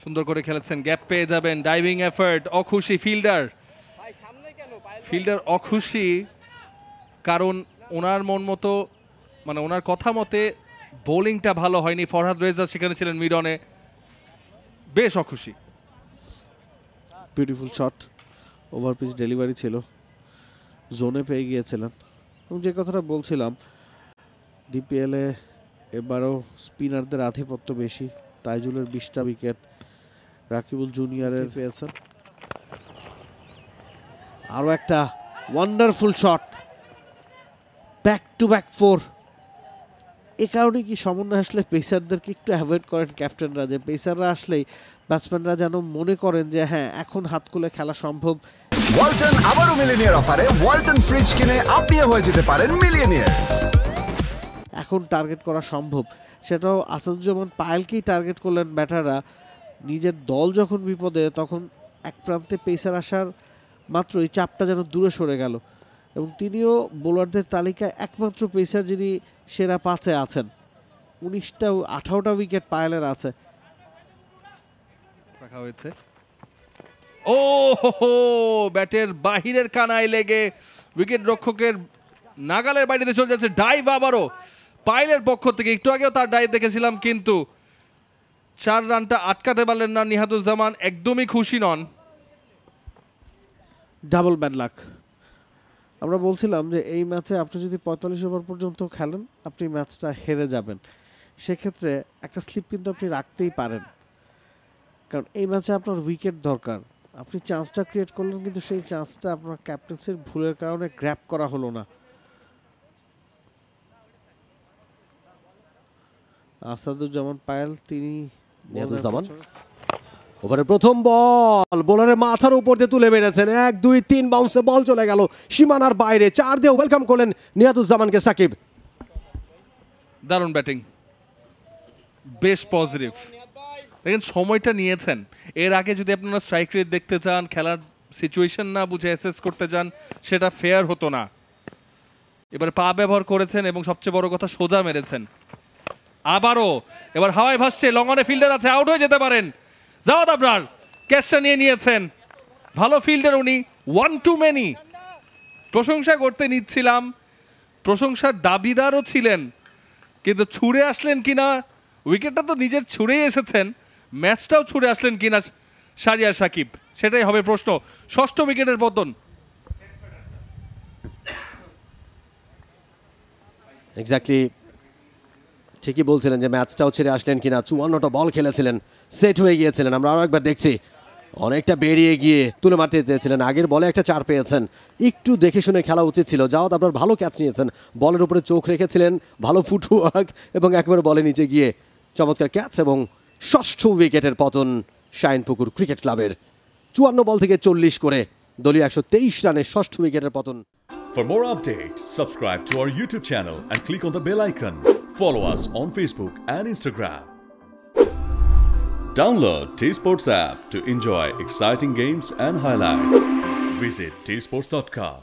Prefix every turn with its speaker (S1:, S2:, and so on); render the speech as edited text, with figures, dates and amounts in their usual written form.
S1: সুন্দর করে খেলেছেন, গ্যাপ পেয়ে যাবেন, ডাইভিং এফার্ট, অখুশি ফিল্ডার। ফিল্ডার অখুশি কারণ ওনার মন মতো, মানে ওনার কথা মতে বোলিংটা ভালো হয়নি। ফরহাদ রেজা সেখানে ছিলেন মিড অনে, বেশ অখুশি।
S2: Beautiful shot, over pitch delivery ছিল, জোনে পেয়ে গিয়েছিলেন। এবং যে কথাটা বলছিলাম, ডিপিএলে এবারও স্পিনারদের আধিপত্য বেশি। তাইজুলের 20টা উইকেট, রাকিবুল জুনিয়রের পেয়েছেন। আরও একটা wonderful shot, back to back 4। এ কারণে কি সমন্বয় আসলে পেসারদেরকে একটু অ্যাভয়েড করেন ক্যাপ্টেনরা, যে পেসাররা আসলেই ব্যাটসম্যানরা যেন মনে করেন যে হ্যাঁ এখন হাত খুলে খেলা সম্ভব।
S3: ওয়ালটন আবারও মিলিয়নিয়ার অফারে ওয়ালটন ফ্রিজ কিনে আপনিও হয়ে যেতে পারেন মিলিয়নিয়ার।
S2: এখন টার্গেট করা সম্ভব, সেটাও আসাদুজ্জামান পায়েলকেই টার্গেট করলেন ব্যাটাররা। নিজের দল যখন বিপদে, তখন এক প্রান্তে পেসার আসার মাত্রই চাপটা যেন দূরে সরে গেল। এবং তিনিও বোলারদের তালিকায় একমাত্র পেসার যিনি সেরা 5-এ আছেন। 18টা উইকেট পায়েলের আছে।
S1: রাখা হয়েছে, ও হো, ব্যাটের বাহিরের কানায় লেগে উইকেট রক্ষকের নাগালের বাইরে চলে যাচ্ছে। ডাইভ আবারও পায়েলের পক্ষ থেকে, একটু আগেও তার ডাইভ দেখেছিলাম, কিন্তু 4 রানটা আটকাতে পারলেন না নিহাতুজ্জামান, একদমই খুশি নন।
S2: Double bad luck. আমরা বলছিলাম যে এই ম্যাচে আপনি যদি 45 ওভার পর্যন্ত খেলেন, আপনি ম্যাচটা হেরে যাবেন। সেক্ষেত্রে একটা স্লিপ কিন্তু আপনি রাখতেই পারেন, কারণ এই ম্যাচে আপনার উইকেট দরকার। আপনি চান্সটা ক্রিয়েট করলেন, কিন্তু সেই চান্সটা আপনার ক্যাপ্টেন্সির ভুলের কারণে গ্র্যাব করা হলো না। আসাদুজ্জামান পায়েল, তিনি
S4: নিহাতুজ্জামান ওভারের প্রথম বল বোলারের মাথার উপর দিয়ে তুলে মেরেছেন, 1 2 3 বাউন্সে বল চলে গেল সীমানার বাইরে। 4 দিয়ে ওয়েলকাম করলেন নিহাতুজ্জামানকে সাকিব।
S1: দারুণ ব্যাটিং, বেশ পজিটিভ। দেখেন সময়টা নিয়েছেন। এর আগে যদি আপনারা স্ট্রাইক রেট দেখতে চান, খেলার সিচুয়েশন না বুঝে অ্যাসেস করতে চান, সেটা ফেয়ার হতো না। এবার পা ব্যবহার করেছেন এবং সবচেয়ে বড় কথা সোজা মেরেছেন। আবারও এবার হাওয়ায় ভাসছে, লং অনে ফিল্ডার আছে, আউট হয়ে যেতে পারেন। জাওয়াদ আবরার ক্যাচটা নিয়ে নিয়েছেন, ভালো ফিল্ডার উনি, 1 টু মেনি। প্রশংসা করতে নিচ্ছিলাম, প্রশংসার দাবিদারও ছিলেন, কিন্তু ছুড়ে আসলেন কিনা, উইকেটটা তো নিজের ছুড়েই এসেছেন, ম্যাচটাও ছুড়ে আসলেন কিনা শাহরিয়ার সাকিব, সেটাই হবে প্রশ্ন। 6ষ্ঠ উইকেটের পতন।
S4: এক্স্যাক্টলি ঠিকই বলছিলেন যে ম্যাচটাও ছেড়ে আসলেন কিনা। 54টা বল খেলেছিলেন, সেট হয়ে গিয়েছিলেন। আমরা আরও একবার দেখছি, অনেকটা বেরিয়ে গিয়ে তুলে মারতে চেয়েছিলেন। আগের বলে একটা 4 পেয়েছেন, একটু দেখে শুনে খেলা উচিত ছিল। জাওয়াদ আপনার ভালো ক্যাচ নিয়েছেন, বলের উপরে চোখ রেখেছিলেন, ভালো ফুটওয়ার্ক, এবং একবারে বলে নিচে গিয়ে চমৎকার ক্যাচ। এবং 6ষ্ঠ উইকেটের পতন শাইনপুকুর ক্রিকেট ক্লাবের। 54 বল থেকে 40 করে দলীয় 123 রানে 6ষ্ঠ উইকেটের পতন।
S5: For more updates, subscribe to our YouTube channel and click on the bell icon. Follow us on Facebook and Instagram. Download T-Sports app to enjoy exciting games and highlights. Visit tsports.com.